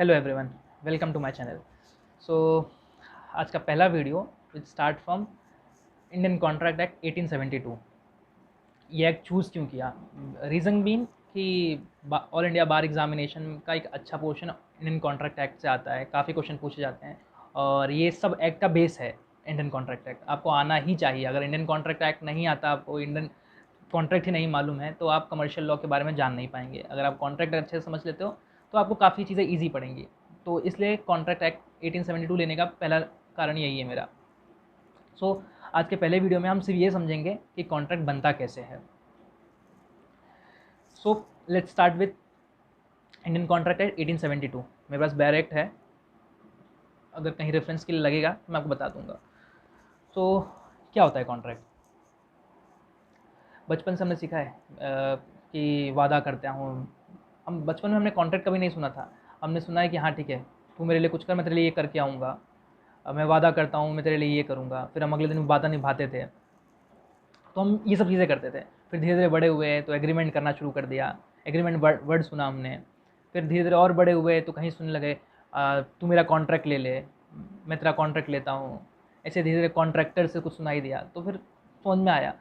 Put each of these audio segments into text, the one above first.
Hello everyone, welcome to my channel. So आज का पहला video which start from Indian contract act 1872। ये act choose क्यों किया? रीज़न बीन कि ऑल इंडिया बार एग्जामिनेशन का एक अच्छा पोर्शन इंडियन कॉन्ट्रैक्ट एक्ट से आता है, काफ़ी क्वेश्चन पूछे जाते हैं और ये सब एक्ट का बेस है। इंडियन कॉन्ट्रैक्ट एक्ट आपको आना ही चाहिए। अगर इंडियन कॉन्ट्रैक्ट एक्ट नहीं आता, आपको इंडियन कॉन्ट्रैक्ट ही नहीं मालूम है, तो आप कमर्शियल लॉ के बारे में जान नहीं पाएंगे। अगर आप कॉन्ट्रैक्ट अच्छे से समझ लेते हो तो आपको काफ़ी चीज़ें ईजी पड़ेंगी। तो इसलिए कॉन्ट्रैक्ट एक्ट 1872 लेने का पहला कारण यही है मेरा। सो आज के पहले वीडियो में हम सिर्फ ये समझेंगे कि कॉन्ट्रैक्ट बनता कैसे है। So let's start with Indian contract act 1872। मेरे पास बैर एक्ट है, अगर कहीं रेफरेंस के लिए लगेगा तो मैं आपको बता दूंगा। सो क्या होता है कॉन्ट्रैक्ट? बचपन से हमने सीखा है कि वादा करता हूँ। हम बचपन में हमने कॉन्ट्रैक्ट कभी नहीं सुना था। हमने सुना है कि हाँ ठीक है, तू मेरे लिए कुछ कर, मैं तेरे लिए ये करके आऊँगा। मैं वादा करता हूँ, मैं तेरे लिए ये करूँगा। फिर हम अगले दिन वादा निभाते थे। तो हम ये सब चीज़ें करते थे। फिर धीरे धीरे बड़े हुए तो एग्रीमेंट करना शुरू कर दिया। एग्रीमेंट वर्ड सुना हमने। फिर धीरे धीरे और बड़े हुए तो कहीं सुनने लगे तू मेरा कॉन्ट्रैक्ट ले ले, मैं तेरा कॉन्ट्रैक्ट लेता हूँ। ऐसे धीरे धीरे कॉन्ट्रैक्टर से कुछ सुनाई दिया तो फिर समझ में आया।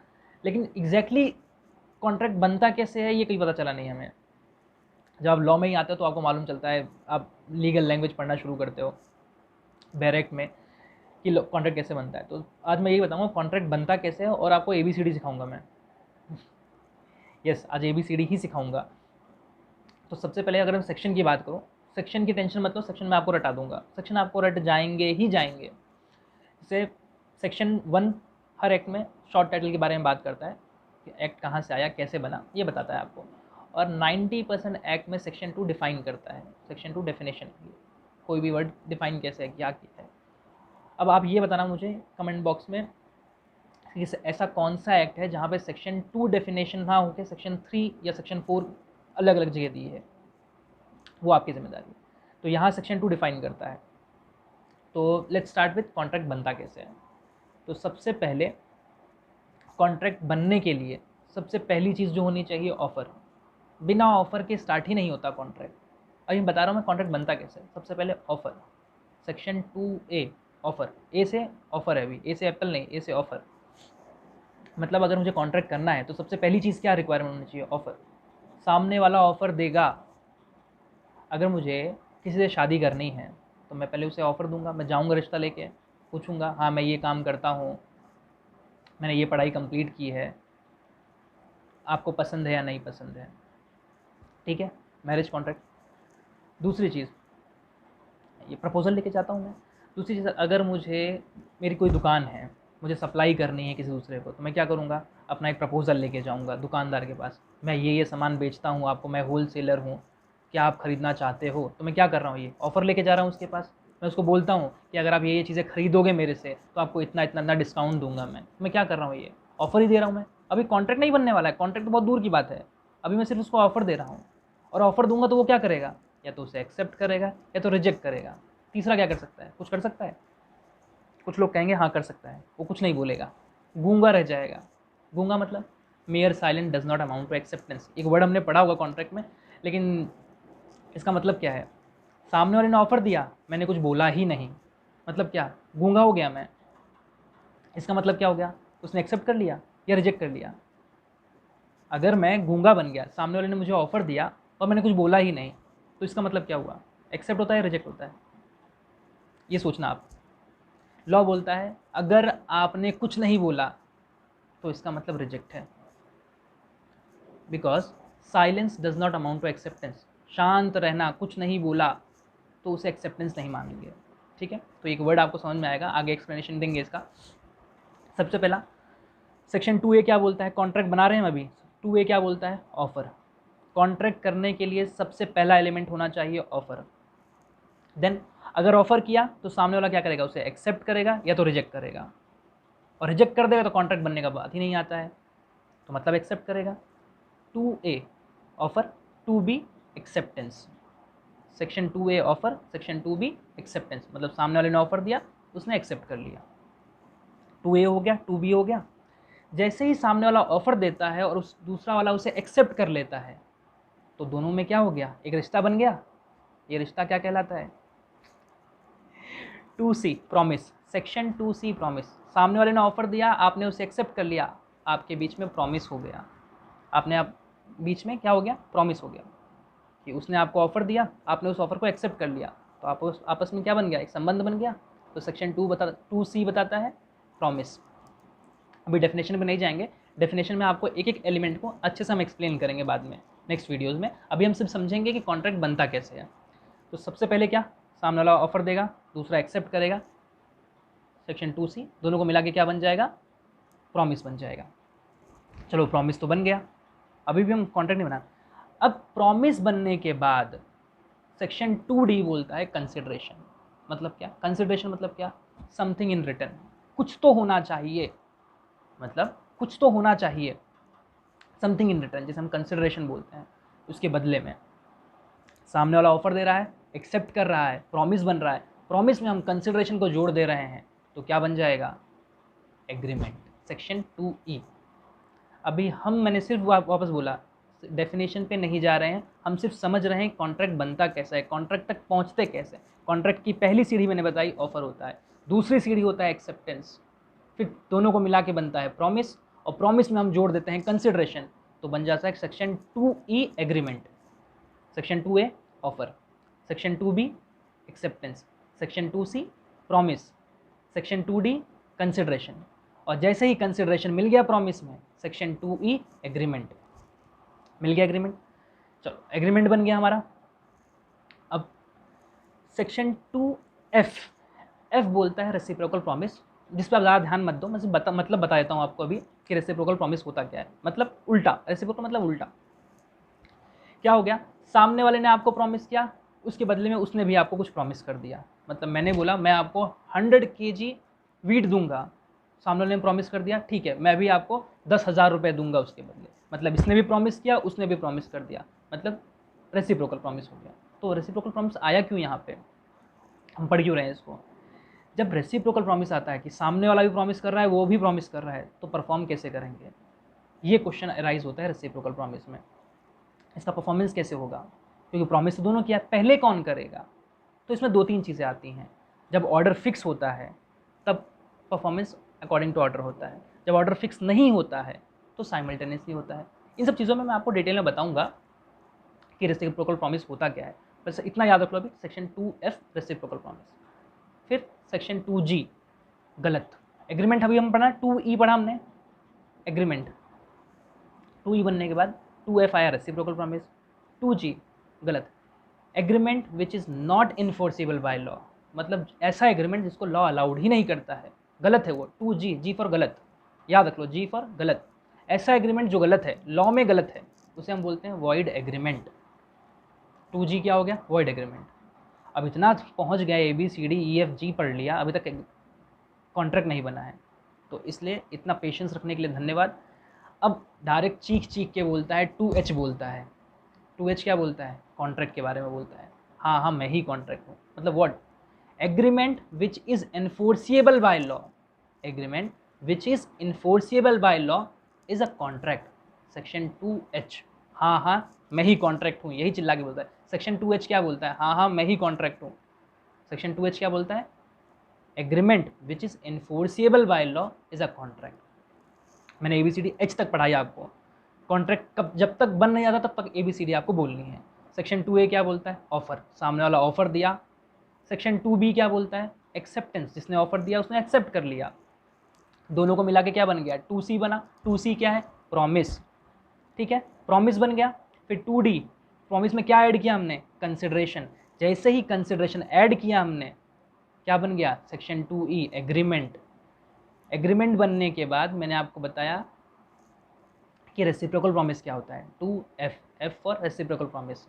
लेकिन एग्जैक्टली कॉन्ट्रैक्ट बनता कैसे है ये कहीं पता चला नहीं हमें। जब आप लॉ में ही आते हो तो आपको मालूम चलता है, आप लीगल लैंग्वेज पढ़ना शुरू करते हो बैरेक्ट में कि कॉन्ट्रैक्ट कैसे बनता है। तो आज मैं यही बताऊंगा कॉन्ट्रैक्ट बनता कैसे है और आपको ABCD सिखाऊंगा मैं। यस, आज ABCD ही सिखाऊंगा। तो सबसे पहले अगर मैं सेक्शन की बात करूँ, सेक्शन की टेंशन मत लो, सेक्शन मैं आपको रटा दूंगा। सेक्शन आपको रट जाएंगे ही जाएंगे। जैसे सेक्शन 1 हर एक्ट में शॉर्ट टाइटल के बारे में बात करता है कि एक्ट कहाँ से आया, कैसे बना, ये बताता है आपको। और 90% एक्ट में सेक्शन 2 डिफाइन करता है। सेक्शन 2 डेफिनेशन, कोई भी वर्ड डिफाइन कैसे है, क्या है। अब आप ये बताना मुझे कमेंट बॉक्स में कि ऐसा कौन सा एक्ट है जहाँ पे सेक्शन 2 डेफिनेशन ना होकर सेक्शन 3 या सेक्शन 4 अलग अलग जगह दी है। वो आपकी जिम्मेदारी है। तो यहाँ सेक्शन 2 डिफाइन करता है। तो लेट्स स्टार्ट विथ कॉन्ट्रैक्ट बनता कैसे है। तो सबसे पहले कॉन्ट्रैक्ट बनने के लिए सबसे पहली चीज़ जो होनी चाहिए, ऑफ़र। बिना ऑफ़र के स्टार्ट ही नहीं होता कॉन्ट्रैक्ट। अभी बता रहा हूँ मैं कॉन्ट्रैक्ट बनता कैसे। सबसे पहले ऑफ़र, सेक्शन 2A ऑफ़र। ए से ऑफ़र है, अभी ए से एप्पल नहीं, ए से ऑफ़र। मतलब अगर मुझे कॉन्ट्रैक्ट करना है तो सबसे पहली चीज़ क्या रिक्वायरमेंट होनी चाहिए, ऑफ़र। सामने वाला ऑफ़र देगा। अगर मुझे किसी से शादी करनी है तो मैं पहले उसे ऑफ़र दूंगा। मैं जाऊंगा रिश्ता लेके, पूछूंगा हाँ मैं ये काम करता हूँ, मैंने ये पढ़ाई कंप्लीट की है, आपको पसंद है या नहीं पसंद है। ठीक है, मैरिज कॉन्ट्रैक्ट। दूसरी चीज़, ये प्रपोजल लेके जाता हूँ मैं। दूसरी चीज़, अगर मुझे मेरी कोई दुकान है, मुझे सप्लाई करनी है किसी दूसरे को, तो मैं क्या करूँगा, अपना एक प्रपोजल लेके जाऊँगा दुकानदार के पास। मैं ये सामान बेचता हूँ आपको, मैं होल सेलर हूँ, क्या आप ख़रीदना चाहते हो। तो मैं क्या कर रहा हूँ, ये ऑफ़र लेके जा रहा हूँ उसके पास। मैं उसको बोलता हूँ कि अगर आप ये चीज़ें खरीदोगे मेरे से तो आपको इतना इतना इतना डिस्काउंट दूंगा मैं क्या कर रहा हूँ, ये ऑफ़र ही दे रहा हूँ मैं। अभी कॉन्ट्रैक्ट नहीं बनने वाला है, कॉन्ट्रैक्ट तो बहुत दूर की बात है। अभी मैं सिर्फ उसको ऑफ़र दे रहा हूँ। और ऑफ़र दूंगा तो वो क्या करेगा, या तो उसे एक्सेप्ट करेगा या तो रिजेक्ट करेगा। तीसरा क्या कर सकता है, कुछ कर सकता है। कुछ लोग कहेंगे हाँ कर सकता है, वो कुछ नहीं बोलेगा, गूंगा रह जाएगा। गूंगा मतलब mere silence does not amount to acceptance. एक वर्ड हमने पढ़ा होगा कॉन्ट्रैक्ट में, लेकिन इसका मतलब क्या है। सामने वाले ने ऑफर दिया, मैंने कुछ बोला ही नहीं, मतलब क्या, गूंगा हो गया मैं। इसका मतलब क्या हो गया, उसने एक्सेप्ट कर लिया या रिजेक्ट कर लिया। अगर मैं गूंगा बन गया, सामने वाले ने मुझे ऑफर दिया और मैंने कुछ बोला ही नहीं, तो इसका मतलब क्या हुआ, एक्सेप्ट होता है रिजेक्ट होता है, ये सोचना आप। लॉ बोलता है अगर आपने कुछ नहीं बोला तो इसका मतलब रिजेक्ट है, because silence does not amount to acceptance. शांत रहना, कुछ नहीं बोला तो उसे एक्सेप्टेंस नहीं मानेंगे। ठीक है, तो एक वर्ड आपको समझ में आएगा, आगे एक्सप्लेनेशन देंगे इसका। सबसे पहला सेक्शन 2A क्या बोलता है, कॉन्ट्रैक्ट बना रहे हैं अभी। 2A क्या बोलता है, ऑफर। कॉन्ट्रैक्ट करने के लिए सबसे पहला एलिमेंट होना चाहिए ऑफर। देन अगर ऑफर किया तो सामने वाला क्या करेगा, उसे एक्सेप्ट करेगा या तो रिजेक्ट करेगा। और रिजेक्ट कर देगा तो कॉन्ट्रैक्ट बनने का बात ही नहीं आता है, तो मतलब एक्सेप्ट करेगा। 2A offer, 2B acceptance. Section 2A offer, section 2B acceptance. मतलब सामने वाले ने ऑफर दिया, उसने एक्सेप्ट कर लिया। 2A हो गया, 2B हो गया। जैसे ही सामने वाला ऑफर देता है और दूसरा वाला उसे एक्सेप्ट कर लेता है, तो दोनों में क्या हो गया, एक रिश्ता बन गया। ये रिश्ता क्या कहलाता है? 2C promise, section 2C promise. सामने वाले ने ऑफर दिया, आपने उसे एक्सेप्ट कर लिया, आपके बीच में प्रॉमिस हो गया। आप बीच में क्या हो गया? प्रॉमिस हो गया कि उसने आपको ऑफर दिया, आपने उस ऑफर को एक्सेप्ट कर लिया, तो आप आपस में क्या बन गया? एक संबंध बन गया। तो सेक्शन 2C बताता है प्रॉमिस। अभी डेफिनेशन में नहीं जाएंगे, डेफिनेशन में आपको एक एक एलिमेंट को अच्छे से हम एक्सप्लेन करेंगे बाद में नेक्स्ट वीडियोज़ में। अभी हम सिर्फ समझेंगे कि कॉन्ट्रैक्ट बनता कैसे है। तो सबसे पहले क्या, सामने वाला ऑफर देगा, दूसरा एक्सेप्ट करेगा, सेक्शन 2C, दोनों को मिला के क्या बन जाएगा? प्रॉमिस बन जाएगा। चलो प्रॉमिस तो बन गया, अभी भी हम कॉन्ट्रैक्ट नहीं बना। अब प्रॉमिस बनने के बाद सेक्शन 2D बोलता है कंसिडरेशन। मतलब क्या? कंसिडरेशन मतलब क्या? समथिंग इन रिटर्न, कुछ तो होना चाहिए, मतलब कुछ तो होना चाहिए, समथिंग इन रिटर्न, जैसे हम कंसिडरेशन बोलते हैं। उसके बदले में सामने वाला ऑफर दे रहा है, एक्सेप्ट कर रहा है, प्रॉमिस बन रहा है, प्रॉमिस में हम कंसिडरेशन को जोड़ दे रहे हैं, तो क्या बन जाएगा? Agreement, section 2E। अभी मैंने सिर्फ वापस बोला, डेफिनेशन पे नहीं जा रहे हैं, हम सिर्फ समझ रहे हैं कॉन्ट्रैक्ट बनता कैसा है, कॉन्ट्रैक्ट तक पहुंचते कैसे। कॉन्ट्रैक्ट की पहली सीढ़ी मैंने बताई, ऑफर होता है, दूसरी सीढ़ी होता है एक्सेप्टेंस, फिर दोनों को मिला के बनता है प्रॉमिस, और प्रॉमिस में हम जोड़ देते हैं कंसिडरेशन, तो बन जाता है section 2E agreement. Section 2A offer, section 2B acceptance, section 2C promise, section 2D consideration, और जैसे ही कंसिडरेशन मिल गया प्रॉमिस में, सेक्शन 2E एग्रीमेंट। मिल गया एग्रीमेंट, चलो एग्रीमेंट बन गया हमारा। अब सेक्शन 2F बोलता है रेसिप्रोकल प्रॉमिस, जिस पर आप ज़्यादा ध्यान मत दो, मैं सिर्फ मतलब बता देता हूँ आपको अभी कि रेसिप्रोकल प्रॉमिस होता क्या है। मतलब उल्टा, रेसिप्रोकल मतलब उल्टा। क्या हो गया? सामने वाले ने आपको प्रॉमिस किया, उसके बदले में उसने भी आपको कुछ प्रॉमिस कर दिया। मतलब मैंने बोला मैं आपको 100 kg वीट दूंगा, सामने वाले ने प्रॉमिस कर दिया, ठीक है मैं भी आपको 10,000 रुपये दूंगा उसके बदले। मतलब इसने भी प्रॉमिस किया, उसने भी प्रॉमिस कर दिया, मतलब रेसिप्रोकल प्रॉमिस हो गया। तो रेसिप्रोकल प्रॉमिस आया क्यों यहाँ पे, हम पढ़ क्यों रहे हैं इसको? जब रेसिप्रोकल प्रॉमिस आता है कि सामने वाला भी प्रॉमिस कर रहा है, वो भी प्रॉमिस कर रहा है, तो परफॉर्म कैसे करेंगे? ये क्वेश्चन अराइज होता है रेसिप्रोकल प्रॉमिस में। इसका परफॉर्मेंस कैसे होगा? क्योंकि प्रॉमिस तो दोनों किया, पहले कौन करेगा? तो इसमें 2-3 चीज़ें आती हैं। जब ऑर्डर फिक्स होता है तब परफॉर्मेंस अकॉर्डिंग टू ऑर्डर होता है, जब ऑर्डर फिक्स नहीं होता है तो साइमल्टेनियसली होता है। इन सब चीज़ों में मैं आपको डिटेल में बताऊंगा कि रेसिप्रोकल प्रॉमिस होता क्या है, बस इतना याद रख लो अभी, सेक्शन 2F रेसिप्रोकल प्रॉमिस। फिर सेक्शन 2G गलत, एग्रीमेंट अभी हम पढ़ा, 2E पढ़ा हमने एग्रीमेंट, 2E बनने के बाद 2F आया रेसिप्रोकल प्रॉमिस, 2G गलत, agreement which is not enforceable by law, मतलब ऐसा एग्रीमेंट जिसको लॉ अलाउड ही नहीं करता है, गलत है वो। 2G, जी फॉर गलत, याद रख लो, जी फॉर गलत। ऐसा एग्रीमेंट जो गलत है, लॉ में गलत है, उसे हम बोलते हैं वॉइड एग्रीमेंट। 2G क्या हो गया? Void agreement. अब इतना पहुंच गए, ABCDEFG पढ़ लिया, अभी तक कॉन्ट्रैक्ट नहीं बना है, तो इसलिए इतना पेशेंस रखने के लिए धन्यवाद। अब डायरेक्ट चीख चीख के बोलता है, 2H बोलता है। 2H क्या बोलता है? कॉन्ट्रैक्ट के बारे में बोलता है। हाँ हाँ मैं ही कॉन्ट्रैक्ट हूँ, मतलब what? Agreement which is enforceable by law, agreement which is enforceable by law is a contract, section 2H। हाँ हाँ मैं ही कॉन्ट्रैक्ट हूँ, यही चिल्ला के बोलता है। सेक्शन 2H क्या बोलता है? हाँ हाँ मैं ही कॉन्ट्रैक्ट हूँ। सेक्शन 2H क्या बोलता है? Agreement which is enforceable by law is a contract. मैंने ABCD H तक पढ़ाई आपको, कॉन्ट्रैक्ट कब जब तक बन नहीं जाता तब तक ABCD आपको बोलनी है। सेक्शन 2A क्या बोलता है? ऑफर, सामने वाला ऑफर दिया। सेक्शन 2B क्या बोलता है? एक्सेप्टेंस, जिसने ऑफर दिया उसने एक्सेप्ट कर लिया, दोनों को मिला के क्या बन गया? 2C बना। 2C क्या है? प्रॉमिस, ठीक है, प्रॉमिस बन गया। फिर 2D, प्रॉमिस में क्या ऐड किया हमने? कंसिडरेशन। जैसे ही कंसिडरेशन ऐड किया हमने, क्या बन गया? Section 2E agreement. एग्रीमेंट बनने के बाद मैंने आपको बताया कि रेसिप्रोकल प्रॉमिस क्या होता है, 2F, F for reciprocal promise.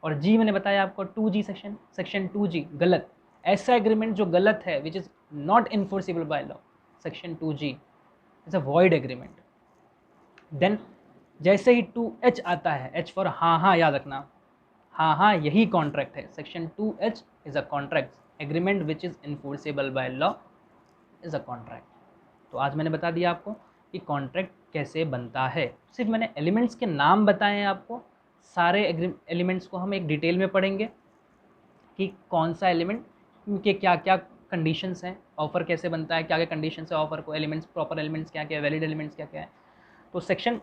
और G मैंने बताया आपको 2G सेक्शन 2G गलत, ऐसा एग्रीमेंट जो गलत है, which is not enforceable by law, section 2G is a void agreement. Then जैसे ही 2H आता है, H फॉर हाँ हाँ, याद रखना, हाँ हाँ यही कॉन्ट्रैक्ट है, section 2H is a contract, agreement which is enforceable by law is a contract. तो आज मैंने बता दिया आपको कि कॉन्ट्रैक्ट कैसे बनता है। सिर्फ मैंने एलिमेंट्स के नाम बताए हैं आपको, सारे एलिमेंट्स को हम एक डिटेल में पढ़ेंगे कि कौन सा एलिमेंट के क्या क्या कंडीशंस हैं, ऑफर कैसे बनता है, क्या क्या कंडीशंस है ऑफर को, एलिमेंट्स, प्रॉपर एलिमेंट्स क्या क्या है, वैलिड एलिमेंट्स क्या क्या है। तो सेक्शन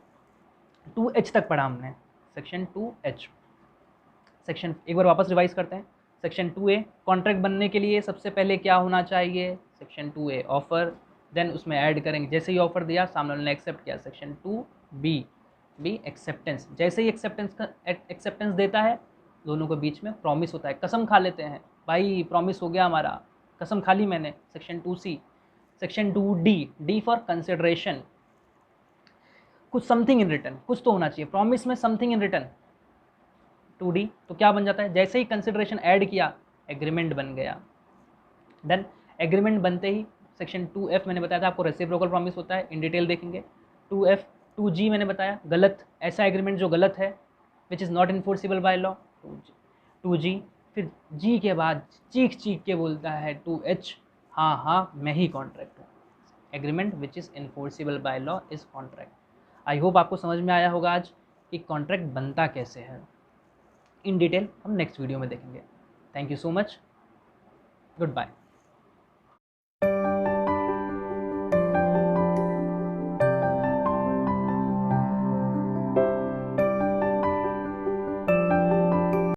2H तक पढ़ा हमने, सेक्शन 2H। सेक्शन एक बार वापस रिवाइज करते हैं। सेक्शन 2A, कॉन्ट्रैक्ट बनने के लिए सबसे पहले क्या होना चाहिए, सेक्शन 2A ऑफर, देन उसमें ऐड करेंगे, जैसे ही ऑफर दिया सामने वाले ने एक्सेप्ट किया। सेक्शन 2B, बी एक्सेप्टेंस, जैसे ही एक्सेप्टेंस देता है दोनों के बीच में प्रॉमिस होता है, कसम खा लेते हैं, भाई प्रॉमिस हो गया हमारा, कसम खा ली मैंने। Section 2C। Section 2D, D for consideration, कुछ समथिंग इन रिटर्न, कुछ तो होना चाहिए, प्रॉमिस में समथिंग इन रिटर्न। 2D तो क्या बन जाता है, जैसे ही कंसिडरेशन ऐड किया एग्रीमेंट बन गया। देन एग्रीमेंट बनते ही सेक्शन 2F मैंने बताया था आपको, रेसिप्रोकल प्रॉमिस होता है, इन डिटेल देखेंगे। 2F 2G मैंने बताया गलत, ऐसा एग्रीमेंट जो गलत है, which is not enforceable by law. 2G, फिर G के बाद चीख चीख के बोलता है 2H, हाँ हाँ मैं ही कॉन्ट्रैक्ट हूँ, agreement which is enforceable by law is contract. I hope आपको समझ में आया होगा आज कि कॉन्ट्रैक्ट बनता कैसे है। इन डिटेल हम नेक्स्ट वीडियो में देखेंगे। Thank you so much, good bye.